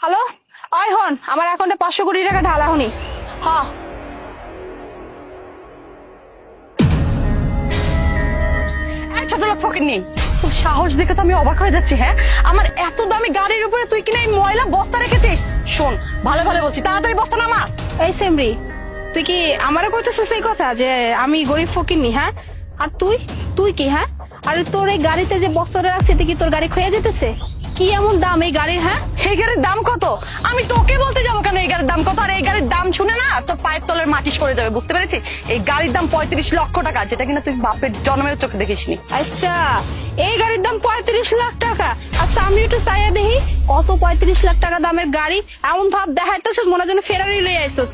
Hello, আয় হন আমার অ্যাকাউন্টে 500 কোটি টাকা ঢালা হনি। হ্যাঁ ছোট লোক ফকিন্নি, তোর সাহস দেখে তো আমি অবাক হয়ে যাচ্ছি। হ্যাঁ, আমার এত দামি গাড়ির উপরে তুই কিনা এই ময়লা বস্তা রেখেছিস। শোন, ভালো ভালো বলছি, তাড়াতাড়ি বস্তা নামা। এই সেমরি, তুই কি আমারে কইতেছিস এই কথা যে আমি গরিব ফকিন্নি? হ্যাঁ, আর তুই তুই কি? হ্যাঁ, আর তোর এই গাড়িতে যে বস্তাটা রাখছিস, কি তোর গাড়ি ক্ষয়ে যেতেছে? কি এমন দাম এই গাড়ির? হ্যাঁ, এই গাড়ির দাম কত? আমি তোকে বলতে যাবো কেন এই গাড়ির দাম কত? আর এই গাড়ির দাম শুনে না তোর পায়ের তলের মাটি সরে যাবে, বুঝতে পেরেছি? এই গাড়ির দাম 35 লক্ষ টাকা, যেটা কিনা তুই বাপের জন্মের চোখে দেখিসনি। আচ্ছা, এই গাড়ির দাম 35 লাখ টাকা? আচ্ছা, আমি একটু চাইয়া দেখি কত 35 লাখ টাকা দামের গাড়ি। এমন ভাব দেখাইতেছিস মনে হয় যেন ফেরারি লই আইছিস।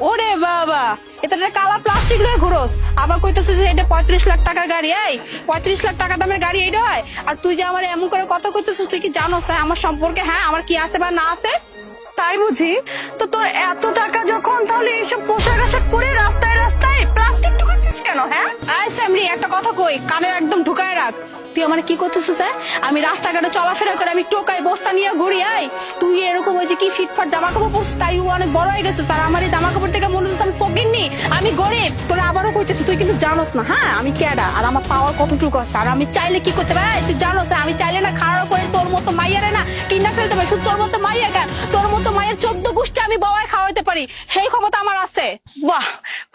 ওরে বাবা, এটা একটা কালা প্লাস্টিক লয়ে ঘুরোস, আবার কইতেছিস যে এটা 35 লাখ টাকার গাড়ি। এই 35 লাখ টাকা দামের গাড়ি এইটা হয়? আর তুই যে আমার এমন করে কথা কইতেছিস, তুই কি জানোস আমার সম্পর্কে? হ্যাঁ, আমার কি আছে বা না আছে? তাই বুঝি? তো তোর এত টাকা যখন, তাহলে এইসব পোশাক আশাক পরে রাস্তায় রাস্তায় প্লাস্টিক ঢুকাচ্ছিস কেন? হ্যাঁ, আই স্যামরি, একটা কথা কই, কানে একদম ঢুকায় রাখ। তুই আমার কি করতেছিস? আমি রাস্তাঘাটে চলাফেরা করে আমি টোকাই বস্তা নিয়ে ঘুরি। আই তুই এরকম ওই যে কি ফিটফাট জামা কাপড় পরছিস, তাই অনেক বড় হয়ে গেছিস। আর আমার এই জামা কাপড় থেকে মনে হচ্ছে আমি ফকিন্নি, আমি গরিব। তোরা আবারও কইতেছিস, তুই কিন্তু জানোস না হ্যাঁ আমি কেডা আর আমার পাওয়ার কতটুকু আছে, আর আমি চাইলে কি করতে পারি। তুই জানোস আমি চাইলে না খারাপ করে তোর মতো মাইয়ারে না কিনা ফেলতে পারি। শুধু তোর মতো মাইয়া কেন, তোর মতো মায়ের 14 গোষ্ঠী আমি বাবায় খাওয়াইতে পারি, সেই ক্ষমতা আমার আছে। বাহ,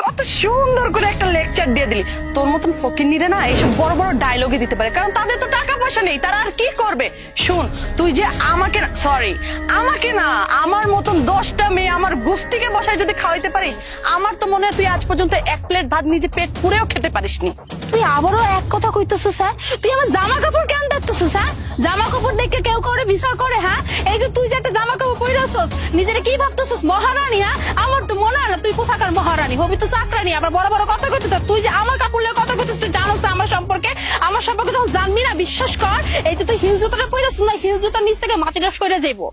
কত সুন্দর করে একটা লেকচার দিয়ে দিলি। তোর মতন ফকিন্নিরে না এইসব বড় বড় ডায়লগে দিতে পারে, কারণ তাদের তো টাকা পয়সা নেই, তারা আর কি করবে। শুন, তুই যে আমাকে না, সরি আমাকে না, আমার মতন 10টা মেয়ে আমার গোষ্ঠীকে বসায় যদি খাওয়াইতে পারিস, আমার তো মনে হয় তুই আজ পর্যন্ত 1 প্লেট ভাত নিজে পেট পুরেও খেতে পারিসনি। তুই আবারও এক কথা কইতেছিস? হ্যাঁ, তুই আমার জামা কাপড় কেন দেখতেছিস? হ্যাঁ, জামা কাপড় দেখে কেউ করে বিচার করে? হ্যাঁ, এই যে তুই যে একটা জামা কাপড় পইরাছস, নিজের কি ভাবতেছিস মহারানী? হ্যাঁ, আমার তো মনে হয় না তুই কোথাকার মহারানী, হবি তো চাকরানি। আবার বড় বড় কথা কইতেছিস। তুই যে আমার কাপড় নিয়ে কথা কইতেছিস, তুই জানোস আমার সম্পর্কে? আমার সম্পর্কে যখন জানবি না, বিশ্বাস কর, এই যে তুই হিল জুতাটা পইরাছিস না, হিল জুতার নিচ থেকে মাটিটা সরে যাইবো।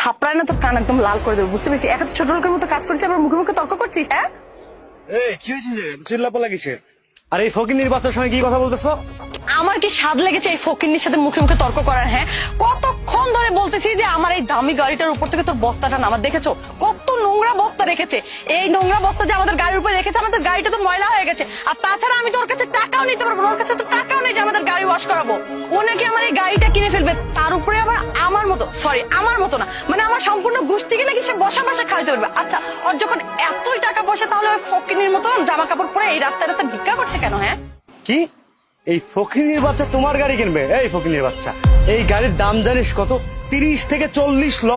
থাপড়ায় না তো কান একদম লাল করে দেবো, বুঝতে পেরেছি? এখন ছোট লোকের মতো কাজ করছিস, আবার মুখে মুখে তর্ক করছিস। হ্যাঁ, এই কি হয়েছে যে চিল্লাপাল্লা কিসের? আর এই ফকিন্নির বাচ্চার সঙ্গে কি কথা বলতেছো? আমার কি স্বাদ লেগেছে এই ফকিন্নির সাথে মুখে মুখে তর্ক করার? হ্যাঁ, কতক্ষণ ধরে বলতেছি যে আমার এই দামি গাড়িটার উপর থেকে তোর বস্তাটা নামা। দেখেছো কত নোংরা বস্তা রেখেছে? এই নোংরা বস্তা যে আমাদের গাড়ির উপরে রেখেছে, আমাদের গাড়িটা তো ময়লা হয়ে গেছে। আর তাছাড়া আমি তো ওর কাছে টাকাও নিতে পারবো না, ওর কাছে তো টাকাও নেই যে আমাদের গাড়ি ওয়াশ করাবো। ও নাকি আমার এই গাড়িটা কিনে ফেলবে, তার উপরে আবার আমার মতো, সরি আমার মতো না, মানে আমার সম্পূর্ণ গোষ্ঠীকে নাকি সে বসা বসা খাওয়াতে পারবে। আচ্ছা, ওর যখন এতই টাকা পয়সা, তাহলে ওই ফকিন্নির মতো জামা কাপড় পরে এই রাস্তায় রাস্তায় ভিক্ষা করছে কেন? হ্যাঁ, কি এই ফকিন্নির বাচ্চা তোমার গাড়ি কিনবে? এই ফকিন্নির বাচ্চা, এই গাড়ির দাম জানিস কত? 30 থেকে 40 লক্ষ।